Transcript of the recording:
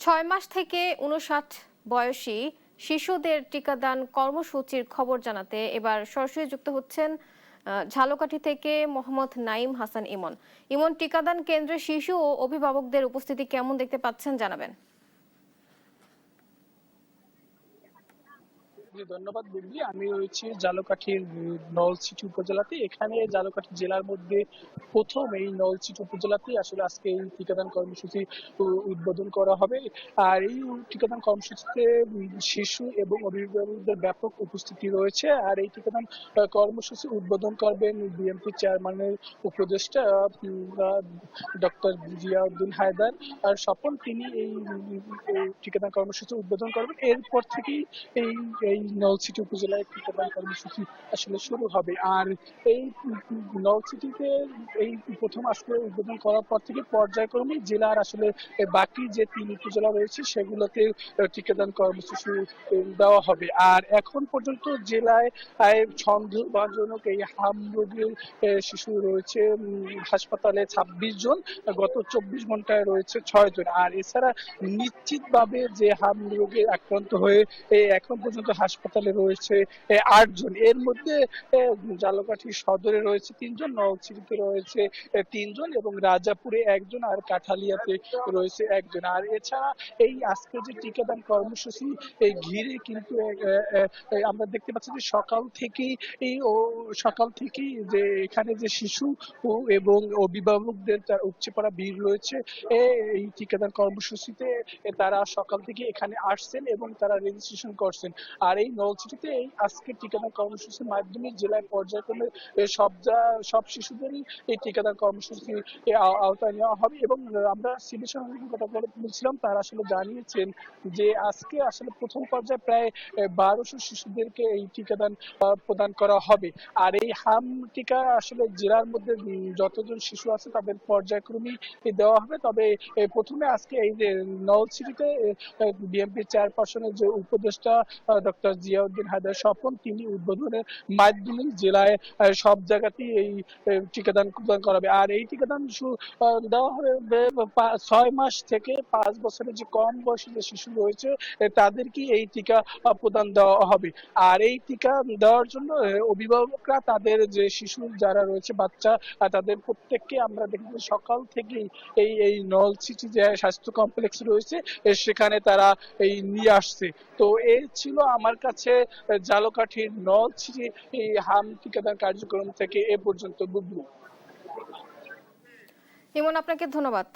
৬ মাস থেকে ৫৯ বয়সী শিশুদের টিকাদান কর্মসূচির খবর জানাতে এবার সরাসরি যুক্ত হচ্ছেন ঝালকাঠি থেকে মোহাম্মদ নাইম হাসান ইমন। ইমন, টিকাদান কেন্দ্রে শিশু ও অভিভাবকদের উপস্থিতি কেমন দেখতে পাচ্ছেন জানাবেন। জি, ধন্যবাদ দিদি। আমি রয়েছি ঝালকাঠির নলছিটি উপজেলাতে। এখানে ঝালকাঠি জেলার মধ্যে প্রথম এই নলছিটি উপজেলাতে আসলে আজকে এই টিকাদান কর্মসূচি উদ্বোধন করা হবে। আর এই টিকাদান কর্মসূচিতে শিশু এবং অভিভাবকদের ব্যাপক উপস্থিতি রয়েছে। আর এই টিকাদান কর্মসূচি উদ্বোধন করবেন বিএনপি চেয়ারম্যানের উপদেষ্টা ডক্টর জিয়াউদ্দিন হায়দার আর স্বপন। তিনি এই টিকাদান কর্মসূচি উদ্বোধন করবেন। এরপর থেকেই এই এই নলছিটি উপজেলায় টিকাদান কর্মসূচি আসলে শুরু হবে। আর এই নলছিটিতে এই প্রথম আজকে উদ্বোধন করার পর থেকে পর্যায়ক্রমে জেলার আসলে বাকি যে ৩ উপজেলা রয়েছে সেগুলোতে টিকাদান কর্মসূচি দেওয়া হবে। আর এখন পর্যন্ত জেলায় সন্দেহজনক এই হাম রোগের শিশু রয়েছে হাসপাতালে ২৬ জন, গত ২৪ ঘন্টায় রয়েছে ৬ জন। আর এছাড়া নিশ্চিতভাবে যে হাম রোগে আক্রান্ত হয়ে এখন পর্যন্ত হাসপাতালে রয়েছে ৮ জন। এর মধ্যে ঝালকাঠি সদরে রয়েছে ৩ জন, নলছিটিতে রয়েছে ৩ জন এবং রাজাপুরে ১ জন আর কাঠালিয়াতে রয়েছে ১ জন। আর এছাড়া এই আজকে যে টিকাদান কর্মসূচি ঘিরে কিন্তু আমরা দেখতে পাচ্ছি যে সকাল থেকেই যে এখানে যে শিশু এবং অভিভাবকদের তার উপচে পড়া ভিড় রয়েছে। এই টিকাদান কর্মসূচিতে তারা সকাল থেকে এখানে আসছেন এবং তারা রেজিস্ট্রেশন করছেন। আর এই নলছিটিতে এই আজকে টিকাদান কর্মসূচির মাধ্যমে জেলায় পর্যায়ক্রমে সব শিশুদেরই এই টিকাদান কর্মসূচি আওতায় নেওয়া হবে। এবং আমরা সিভিল সার্জনের কথা বলছিলাম, তারা আসলে জানিয়েছেন যে আজকে আসলে প্রথম পর্যায়ে প্রায় ১২০০ শিশুদেরকে এই টিকাদান প্রদান করা হবে। আর এই হাম টিকা আসলে জেলার মধ্যে যতজন শিশু আছে তাদের পর্যায়ক্রমেই দেওয়া হবে। তবে প্রথমে আজকে এই যে নলছিটিতে বিএনপির চেয়ারপারসনের যে উপদেষ্টা ডক্টর জিয়াউদ্দিন হায়দার স্বপন, তিনি উদ্বোধনের মাধ্যমে জেলায় সব জায়গাতেই এই টিকাদান প্রদান করাবে। আর এই টিকাদান দেওয়া হবে ৬ মাস থেকে ৫ বছরের যে কম বয়সী যে শিশু রয়েছে তাদেরকে এই টিকা প্রদান দেওয়া হবে। আর এই টিকা দেওয়ার জন্য অভিভাবকরা তাদের যে শিশু যারা রয়েছে বাচ্চা তাদের প্রত্যেককে আমরা দেখি সকাল থেকেই এই নলছিটি যে স্বাস্থ্য কমপ্লেক্স রয়েছে সেখানে তারা এই নিয়ে আসছে। তো এই ছিল আমার কাছে ঝালকাঠির নলছিটি এই হাম টিকাদান কার্যক্রম থেকে এ পর্যন্ত বুবলু। ইমন, আপনাকে ধন্যবাদ।